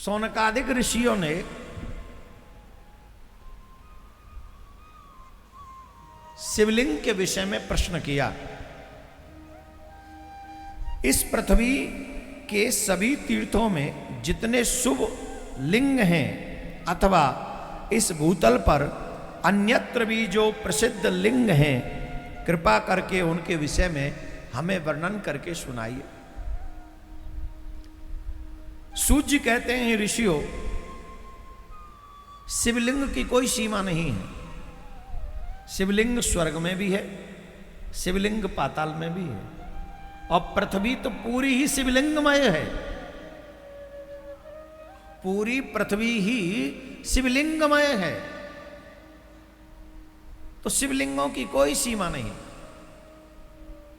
सौनकादिक ऋषियों ने शिवलिंग के विषय में प्रश्न किया। इस पृथ्वी के सभी तीर्थों में जितने शुभ लिंग हैं अथवा इस भूतल पर अन्यत्र भी जो प्रसिद्ध लिंग हैं, कृपा करके उनके विषय में हमें वर्णन करके सुनाइए। सूत जी कहते हैं, ऋषियों, शिवलिंग की कोई सीमा नहीं है। शिवलिंग स्वर्ग में भी है, शिवलिंग पाताल में भी है, और पृथ्वी तो पूरी ही शिवलिंगमय है। पूरी पृथ्वी ही शिवलिंगमय है, तो शिवलिंगों की कोई सीमा नहीं।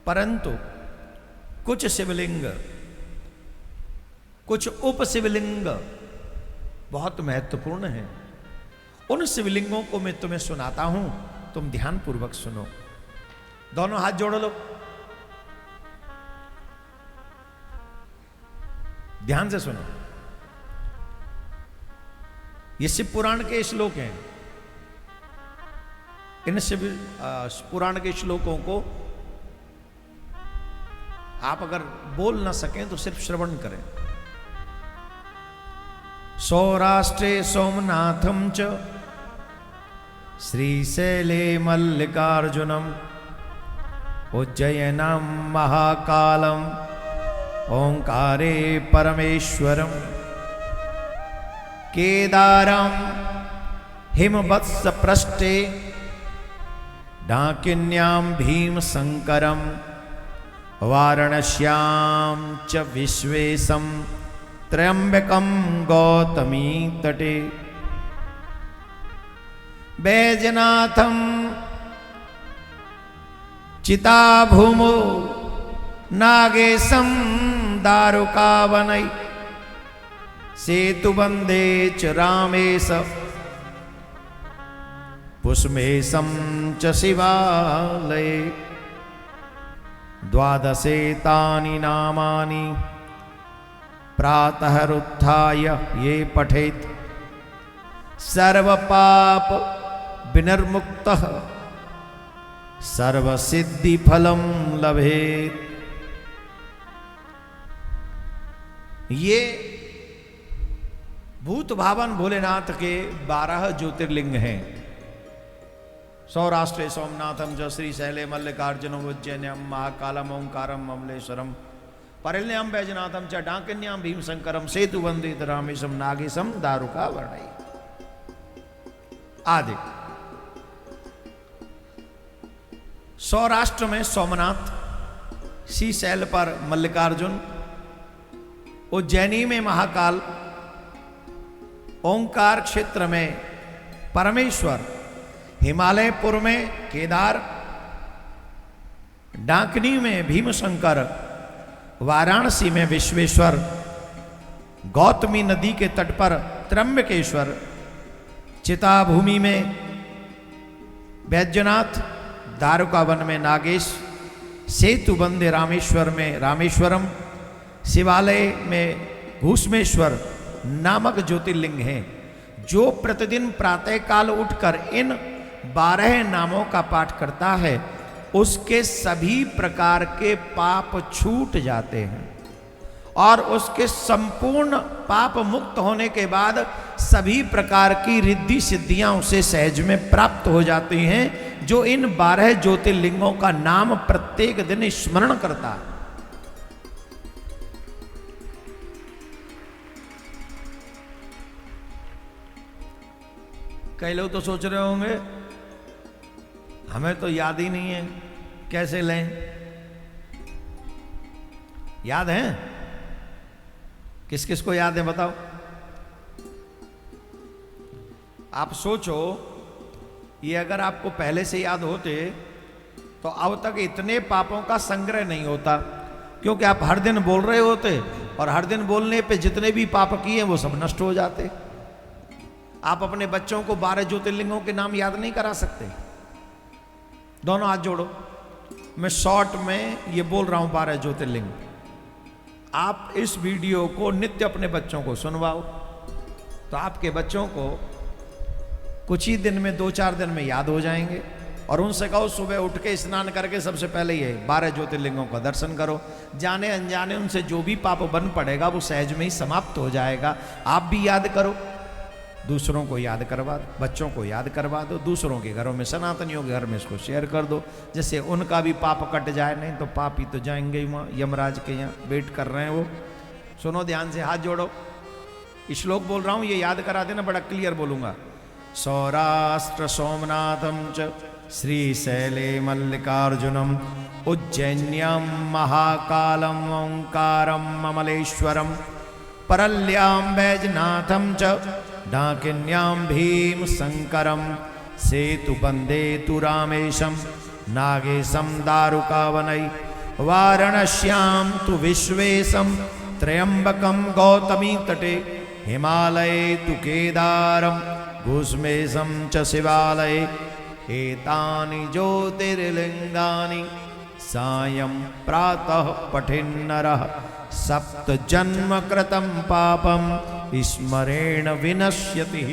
परंतु कुछ शिवलिंग, कुछ उप शिवलिंग बहुत महत्वपूर्ण हैं। उन शिवलिंगों को मैं तुम्हें सुनाता हूं, तुम ध्यान पूर्वक सुनो। दोनों हाथ जोड़ लो, ध्यान से सुनो। ये शिव पुराण के श्लोक हैं। इन शिव पुराण के श्लोकों को आप अगर बोल ना सकें तो सिर्फ श्रवण करें। सौराष्ट्रे सोमनाथम च श्रीशैले मल्लिकार्जुनम उज्जयिनं महाकालम ओंकारे परमेश्वरम केदारम हिमवत्स पृष्ठे डाकिन्यां भीमशंकरम वाराणस्यां च विश्वेशं त्र्यंबकं गौतमी तटे बैजनाथं चिताभूमो नागेशं दारुकावनै सेतुबंधे च रामेश पुष्मेशं च शिवालये द्वादशेतानि नामानि प्रातः उत्थाय ये पठेत् सर्वपाप विनिर्मुक्तः सर्वसिद्धिफलं लभेत्। ये भूत भावन भोलेनाथ के 12 ज्योतिर्लिंग हैं। सौराष्ट्रे सोमनाथम च श्रीशैले मल्लिकार्जुनम उज्जयिन्यां महाकालम ओंकारम अमलेश्वरम परिल्यम बैजनाथम च डाकिन्यां भीमशंकरम सेतुबंधित रामेशम नागेशम दारुकावनै आदि। सौराष्ट्र में सोमनाथ, श्रीशैल पर मल्लिकार्जुन, उज्जैनी में महाकाल, ओंकार क्षेत्र में परमेश्वर, हिमालयपुर में केदार, डाकनी में भीमशंकर, वाराणसी में विश्वेश्वर, गौतमी नदी के तट पर त्र्यंबकेश्वर, चिताभूमि में बैजनाथ, दारुकावन में नागेश, सेतुबंधे रामेश्वर में रामेश्वरम, शिवालय में भूष्मेश्वर नामक ज्योतिर्लिंग हैं। जो प्रतिदिन प्रातःकाल उठकर इन 12 नामों का पाठ करता है उसके सभी प्रकार के पाप छूट जाते हैं और उसके संपूर्ण पाप मुक्त होने के बाद सभी प्रकार की रिद्धि सिद्धियां उसे सहज में प्राप्त हो जाती हैं, जो इन 12 ज्योतिर्लिंगों का नाम प्रत्येक दिन स्मरण करता है। कई लोग तो सोच रहे होंगे हमें तो याद ही नहीं है, कैसे लें? याद है? किस किस को याद है बताओ? आप सोचो, ये अगर आपको पहले से याद होते तो अब तक इतने पापों का संग्रह नहीं होता, क्योंकि आप हर दिन बोल रहे होते और हर दिन बोलने पे जितने भी पाप किए वो सब नष्ट हो जाते। आप अपने बच्चों को 12 ज्योतिर्लिंगों के नाम याद नहीं करा सकते। दोनों हाथ जोड़ो, मैं शॉर्ट में ये बोल रहा हूं 12 ज्योतिर्लिंग। आप इस वीडियो को नित्य अपने बच्चों को सुनवाओ, तो आपके बच्चों को कुछ ही दिन में 2-4 दिन में याद हो जाएंगे। और उनसे कहो सुबह उठ के स्नान करके सबसे पहले ये 12 ज्योतिर्लिंगों का दर्शन करो। जाने अनजाने उनसे जो भी पाप बन पड़ेगा वो सहज में ही समाप्त हो जाएगा। आप भी याद करो, दूसरों को याद करवा दो, बच्चों को याद करवा दो, दूसरों के घरों में, सनातनियों के घर में इसको शेयर कर दो, जिससे उनका भी पाप कट जाए। नहीं तो पापी तो जाएंगे ही वहाँ, यमराज के यहाँ वेट कर रहे हैं वो। सुनो ध्यान से, हाथ जोड़ो, श्लोक बोल रहा हूँ, ये याद करा देना, बड़ा क्लियर बोलूंगा। सौराष्ट्र सोमनाथम च श्रीशैले मल्लिकार्जुनम उज्जैन्याम महाकालम ओंकारम ममलेश्वरम परल्याम बैजनाथम च डाकिन्याम भीम शंकरम सेतुबंदे तु रामेशम नागेशम दारुकावनै वाराणस्याम तु विश्वेशम त्र्यंबकम गौतमी तटे हिमालये तु केदारम घुष्मेशम च शिवालये एतानि ज्योतिर्लिंगानि सायं प्रातः पठेन्नरः सप्त जन्म कृतं पापम स्मरेण विनश्यति।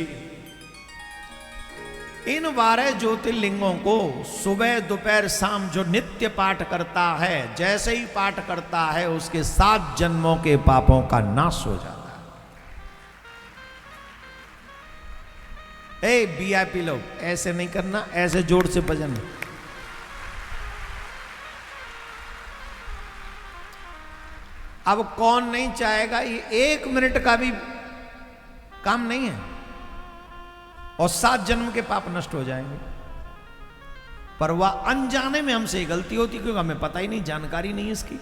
इन 12 ज्योतिर्लिंगों को सुबह दोपहर शाम जो नित्य पाठ करता है, जैसे ही पाठ करता है उसके 7 जन्मों के पापों का नाश हो जाता है। ए वीआईपी लोग ऐसे नहीं करना, ऐसे जोर से भजन। अब कौन नहीं चाहेगा, ये 1 मिनट का भी काम नहीं है और 7 जन्म के पाप नष्ट हो जाएंगे। पर वह अनजाने में हमसे गलती होती, क्योंकि हमें पता ही नहीं, जानकारी नहीं है इसकी,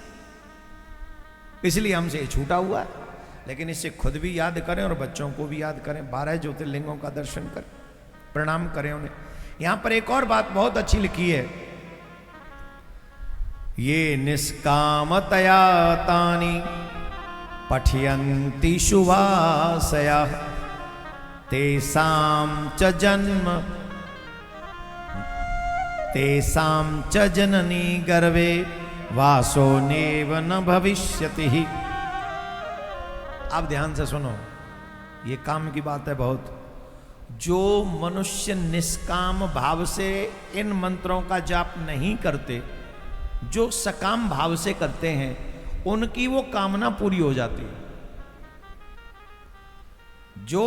इसलिए हमसे ये छूटा हुआ है। लेकिन इसे खुद भी याद करें और बच्चों को भी याद करें। 12 ज्योतिर्लिंगों का दर्शन करें, प्रणाम करें उन्हें। यहां पर एक और बात बहुत अच्छी लिखी है, ये निष्कामतया तानि पठयन्ति शुभाशया तेषां च जननी गर्भे वासो नेव न भविष्यति। आप ध्यान से सुनो, ये काम की बात है बहुत। जो मनुष्य निष्काम भाव से इन मंत्रों का जाप नहीं करते, जो सकाम भाव से करते हैं, उनकी वो कामना पूरी हो जाती है। जो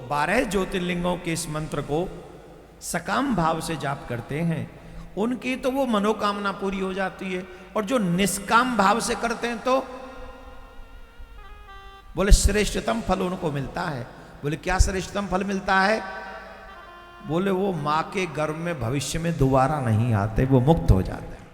12 ज्योतिर्लिंगों के इस मंत्र को सकाम भाव से जाप करते हैं, उनकी तो वो मनोकामना पूरी हो जाती है। और जो निष्काम भाव से करते हैं तो बोले श्रेष्ठतम फल उनको मिलता है। बोले क्या श्रेष्ठतम फल मिलता है? बोले वो मां के गर्भ में भविष्य में दोबारा नहीं आते, वो मुक्त हो जाते हैं।